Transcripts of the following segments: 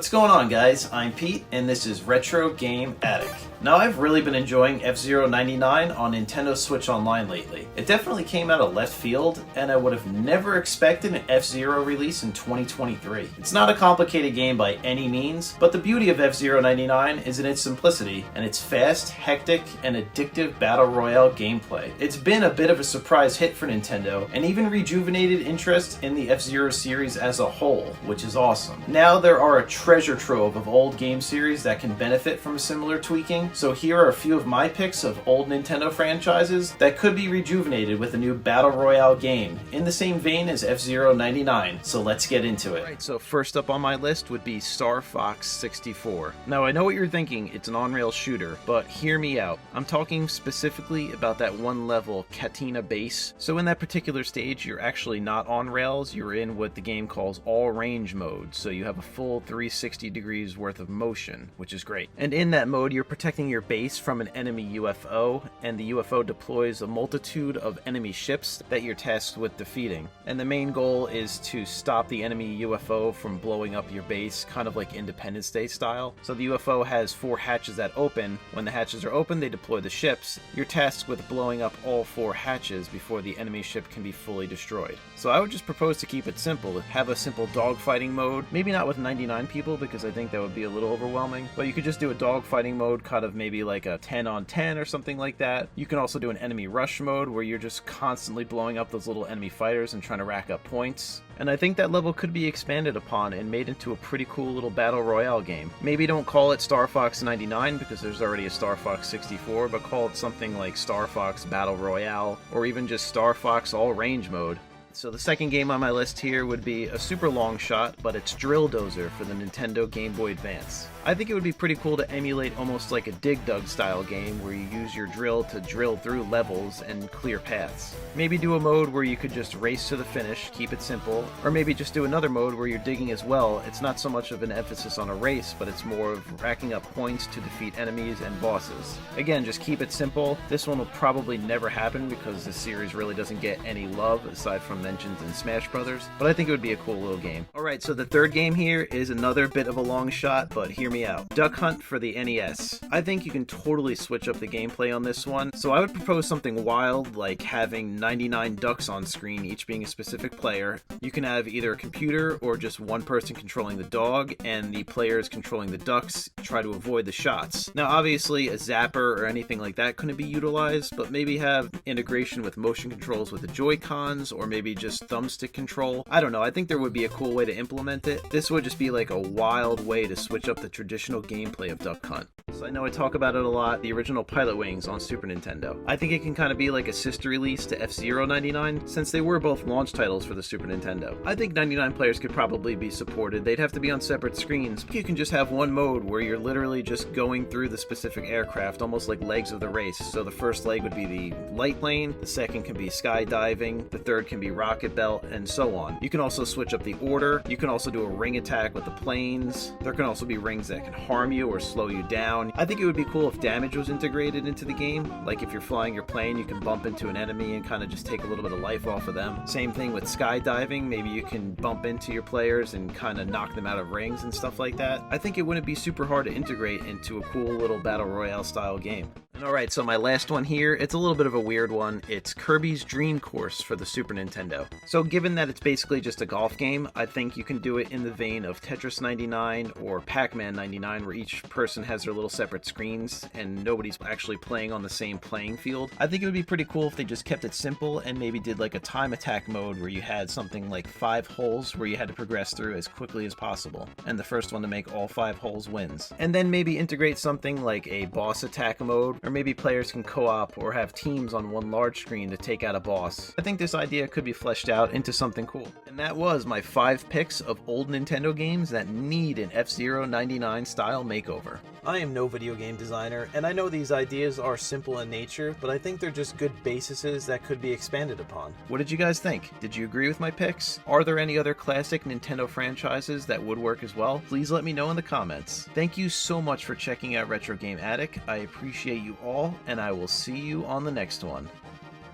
What's going on, guys? I'm Pete, and this is Retro Game Attic. Now, I've really been enjoying F-Zero 99 on Nintendo Switch Online lately. It definitely came out of left field, and I would have never expected an F-Zero release in 2023. It's not a complicated game by any means, but the beauty of F-Zero 99 is in its simplicity and its fast, hectic, and addictive battle royale gameplay. It's been a bit of a surprise hit for Nintendo, and even rejuvenated interest in the F-Zero series as a whole, which is awesome. Now there are a treasure trove of old game series that can benefit from similar tweaking, so here are a few of my picks of old Nintendo franchises that could be rejuvenated with a new battle royale game, in the same vein as F-Zero 99, so let's get into it. Alright, so first up on my list would be Star Fox 64. Now I know what you're thinking, it's an on-rail shooter, but hear me out. I'm talking specifically about that one level, Katina base. So in that particular stage, you're actually not on rails, you're in what the game calls all-range mode, so you have a full 360 degrees worth of motion, which is great. And in that mode, you're protecting your base from an enemy UFO, and the UFO deploys a multitude of enemy ships that you're tasked with defeating. And the main goal is to stop the enemy UFO from blowing up your base, kind of like Independence Day style. So the UFO has 4 hatches that open. When the hatches are open, they deploy the ships. You're tasked with blowing up all 4 hatches before the enemy ship can be fully destroyed. So I would just propose to keep it simple. Have a simple dogfighting mode, maybe not with 99 people because I think that would be a little overwhelming, but you could just do a dogfighting mode, kind of maybe like a 10 on 10 or something like that. You can also do an enemy rush mode where you're just constantly blowing up those little enemy fighters and trying to rack up points. And I think that level could be expanded upon and made into a pretty cool little battle royale game. Maybe don't call it Star Fox 99 because there's already a Star Fox 64, but call it something like Star Fox Battle Royale, or even just Star Fox All Range Mode. So the second game on my list here would be a super long shot, but it's Drill Dozer for the Nintendo Game Boy Advance. I think it would be pretty cool to emulate almost like a Dig Dug style game where you use your drill to drill through levels and clear paths. Maybe do a mode where you could just race to the finish, keep it simple, or maybe just do another mode where you're digging as well. It's not so much of an emphasis on a race, but it's more of racking up points to defeat enemies and bosses. Again, just keep it simple. This one will probably never happen because this series really doesn't get any love aside from mentions in Smash Brothers, but I think it would be a cool little game. Alright, so the third game here is another bit of a long shot, but hear me out. Duck Hunt for the NES. I think you can totally switch up the gameplay on this one, so I would propose something wild like having 99 ducks on screen, each being a specific player. You can have either a computer or just one person controlling the dog, and the players controlling the ducks try to avoid the shots. Now obviously a zapper or anything like that couldn't be utilized, but maybe have integration with motion controls with the Joy-Cons, or maybe just thumbstick control. I don't know, I think there would be a cool way to implement it. This would just be like a wild way to switch up the traditional gameplay of Duck Hunt. So I know I talk about it a lot, the original Pilotwings on Super Nintendo. I think it can kind of be like a sister release to F-Zero 99, since they were both launch titles for the Super Nintendo. I think 99 players could probably be supported. They'd have to be on separate screens. You can just have one mode where you're literally just going through the specific aircraft, almost like legs of the race. So the first leg would be the light plane, the second can be skydiving, the third can be rocket belt, and so on. You can also switch up the order. You can also do a ring attack with the planes. There can also be rings that can harm you or slow you down. I think it would be cool if damage was integrated into the game. Like if you're flying your plane, you can bump into an enemy and kind of just take a little bit of life off of them. Same thing with skydiving. Maybe you can bump into your players and kind of knock them out of rings and stuff like that. I think it wouldn't be super hard to integrate into a cool little battle royale style game. Alright, so my last one here, it's a little bit of a weird one. It's Kirby's Dream Course for the Super Nintendo. So given that it's basically just a golf game, I think you can do it in the vein of Tetris 99 or Pac-Man 99, where each person has their little separate screens and nobody's actually playing on the same playing field. I think it would be pretty cool if they just kept it simple and maybe did like a time attack mode where you had something like 5 holes where you had to progress through as quickly as possible, and the first one to make all 5 holes wins. And then maybe integrate something like a boss attack mode, or maybe players can co-op or have teams on one large screen to take out a boss. I think this idea could be fleshed out into something cool. And that was my 5 picks of old Nintendo games that need an F-Zero 99 style makeover. I am no video game designer, and I know these ideas are simple in nature, but I think they're just good bases that could be expanded upon. What did you guys think? Did you agree with my picks? Are there any other classic Nintendo franchises that would work as well? Please let me know in the comments. Thank you so much for checking out Retro Game Attic. I appreciate you all, and I will see you on the next one.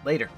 Later.